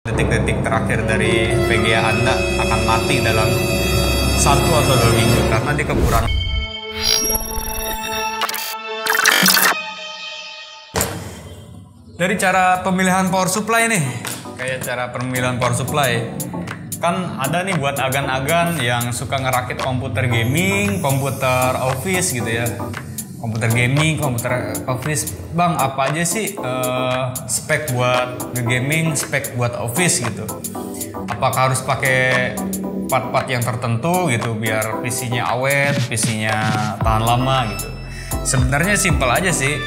Detik-detik terakhir dari VGA Anda akan mati dalam 1 atau 2 minggu karena dia kekurangan. Dari cara pemilihan power supply nih, kayak cara pemilihan power supply, kan ada nih buat agan-agan yang suka ngerakit komputer gaming, komputer office gitu ya. Komputer gaming, komputer office, bang apa aja sih spek buat gaming, spek buat office gitu? Apakah harus pakai part-part yang tertentu gitu biar PC-nya awet, PC-nya tahan lama gitu? Sebenarnya simpel aja sih.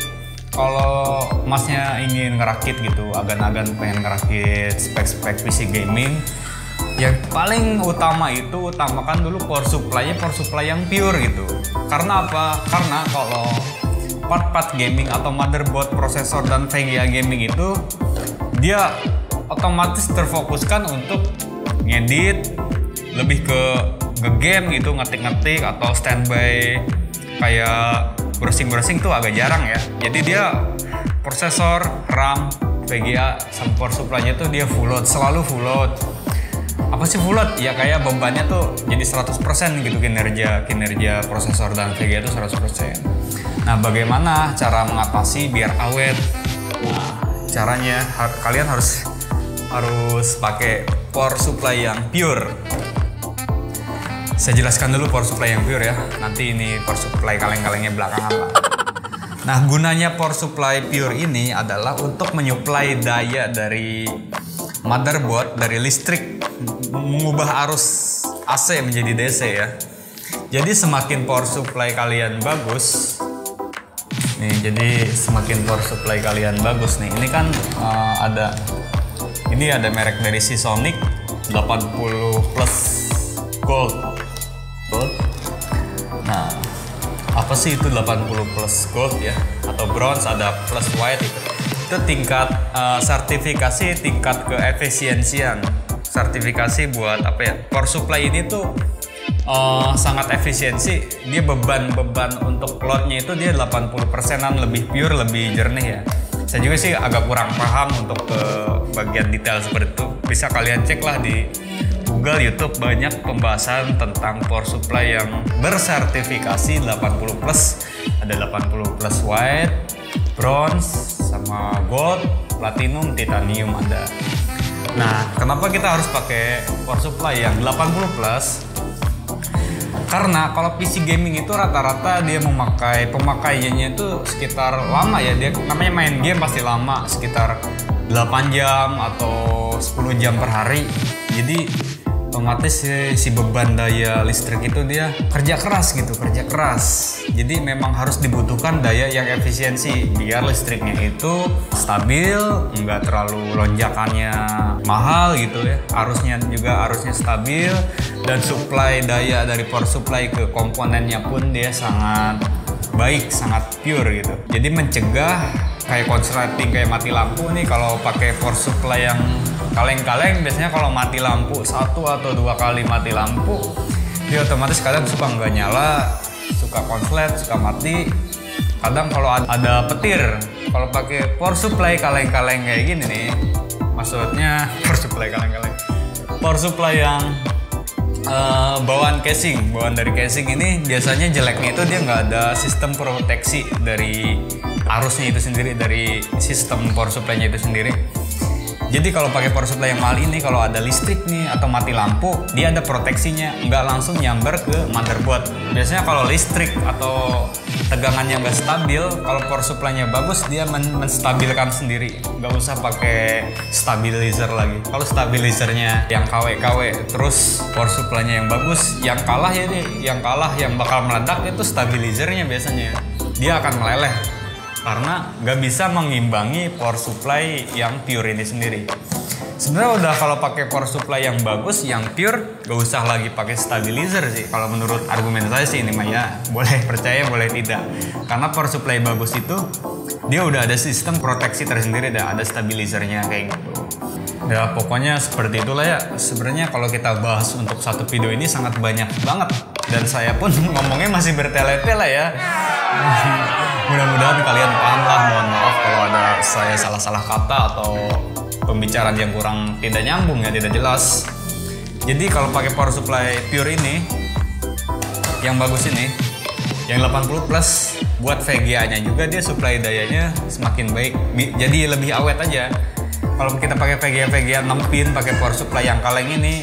Kalau masnya ingin ngerakit gitu, agan-agan pengen ngerakit spek-spek PC gaming, yang paling utama itu utamakan dulu power supply yang pure gitu. Karena apa? Karena kalau part-part gaming atau motherboard, prosesor dan VGA gaming itu dia otomatis terfokuskan untuk ngedit, lebih ke game gitu, ngetik-ngetik atau standby kayak browsing tuh agak jarang ya. Jadi dia prosesor, RAM, VGA sama power supply-nya tuh dia full load, selalu full load. Apa sih full load? Ya kayak bebannya tuh jadi 100% gitu kinerja prosesor dan VGA itu 100%. Nah, bagaimana cara mengatasi biar awet? Nah, caranya kalian harus pakai power supply yang pure. Saya jelaskan dulu power supply yang pure ya. Nanti ini power supply kaleng-kalengnya belakangan lah. Nah, gunanya power supply pure ini adalah untuk menyuplai daya dari motherboard, dari listrik, mengubah arus AC menjadi DC ya. Jadi semakin power supply kalian bagus nih, jadi semakin power supply kalian bagus nih. Ini kan ada merek dari Seasonic 80 plus gold. Nah, apa sih itu 80 plus gold ya? Atau bronze, ada plus white itu tingkat sertifikasi, tingkat keefisiensian. Sertifikasi buat apa ya? Power supply ini tuh sangat efisiensi. Dia beban untuk loadnya itu dia 80%-an lebih pure, lebih jernih ya. Saya juga sih agak kurang paham untuk ke bagian detail seperti itu. Bisa kalian cek lah di Google, YouTube, banyak pembahasan tentang power supply yang bersertifikasi 80 plus. Ada 80 plus white, bronze, sama gold, platinum, titanium ada. Nah, kenapa kita harus pakai power supply yang 80 plus? Karena kalau PC gaming itu rata-rata dia pemakaiannya itu sekitar lama ya. Dia namanya main game pasti lama, sekitar 8 jam atau 10 jam per hari. Jadi otomatis si beban daya listrik itu dia kerja keras. Jadi memang harus dibutuhkan daya yang efisiensi biar listriknya itu stabil, nggak terlalu lonjakannya mahal gitu ya. Arusnya stabil, dan supply daya dari power supply ke komponennya pun dia sangat baik, sangat pure gitu. Jadi mencegah kayak konsleting, kayak mati lampu nih. Kalau pakai power supply yang kaleng-kaleng, biasanya kalau mati lampu 1 atau 2 kali mati lampu, dia otomatis kalian suka nggak nyala, suka konslet, suka mati. Kadang kalau ada petir, kalau pakai power supply kaleng-kaleng kayak gini nih, maksudnya power supply kaleng-kaleng, power supply yang bawaan dari casing ini biasanya jeleknya itu dia nggak ada sistem proteksi dari arusnya itu sendiri, dari sistem power supply-nya itu sendiri. Jadi kalau pakai power supply yang mahal ini, kalau ada listrik nih atau mati lampu, dia ada proteksinya, nggak langsung nyamber ke motherboard. Biasanya kalau listrik atau tegangannya nggak stabil, kalau power supply-nya bagus, dia menstabilkan sendiri, nggak usah pakai stabilizer lagi. Kalau stabilizernya yang KW, terus power supply-nya yang bagus, yang kalah yang bakal meledak itu stabilizernya biasanya. Dia akan meleleh karena nggak bisa mengimbangi power supply yang pure ini sendiri. Sebenarnya udah kalau pakai power supply yang bagus, yang pure, gak usah lagi pakai stabilizer sih. Kalau menurut argumen saya sih ini mah ya, boleh percaya boleh tidak. Karena power supply bagus itu dia udah ada sistem proteksi tersendiri, ada stabilizernya kayak gitu. Ya pokoknya seperti itulah ya. Sebenarnya kalau kita bahas untuk satu video ini sangat banyak banget, dan saya pun ngomongnya masih bertele-tele ya. Mudah-mudahan kalian paham lah. Mohon maaf kalau ada saya salah-salah kata atau pembicaraan yang kurang tidak nyambung ya, tidak jelas. Jadi kalau pakai power supply pure ini yang bagus ini, yang 80 plus, buat VGA nya juga dia supply dayanya semakin baik, jadi lebih awet aja. Kalau kita pakai VGA 6 pin pakai power supply yang kaleng ini,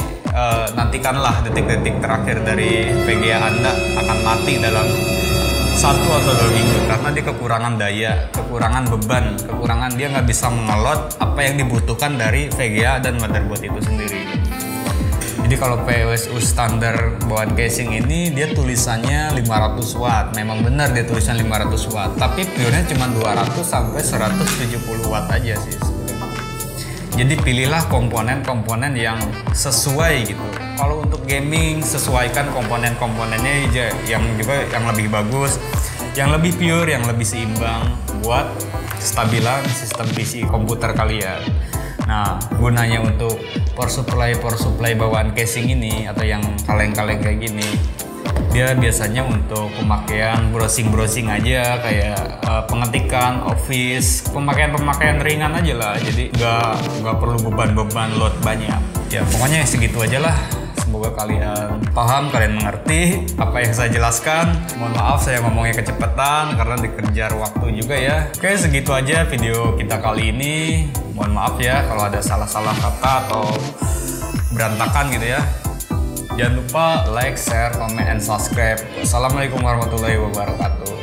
nantikanlah detik-detik terakhir dari VGA Anda akan mati dalam 1 atau 2 minggu karena dia kekurangan daya, kekurangan beban, kekurangan dia nggak bisa mengelot apa yang dibutuhkan dari VGA dan motherboard itu sendiri. Jadi kalau PWSU standar bawaan casing ini dia tulisannya 500 watt. Memang benar dia tulisan 500 watt, tapi pure-nya cuma 200 sampai 170 watt aja sih sebenarnya. Jadi pilihlah komponen-komponen yang sesuai gitu. Kalau untuk gaming sesuaikan komponen-komponennya aja yang juga yang lebih bagus, yang lebih pure, yang lebih seimbang buat stabilan sistem PC komputer kalian. Nah, gunanya untuk power supply bawaan casing ini atau yang kaleng-kaleng kayak gini, dia biasanya untuk pemakaian browsing aja, kayak pengetikan, office, pemakaian ringan aja lah. Jadi nggak perlu beban load banyak. Ya pokoknya segitu aja lah. Semoga kalian paham, kalian mengerti apa yang saya jelaskan. Mohon maaf saya ngomongnya kecepatan karena dikejar waktu juga ya. Oke, segitu aja video kita kali ini. Mohon maaf ya kalau ada salah-salah kata atau berantakan gitu ya. Jangan lupa like, share, comment, and subscribe. Wassalamualaikum warahmatullahi wabarakatuh.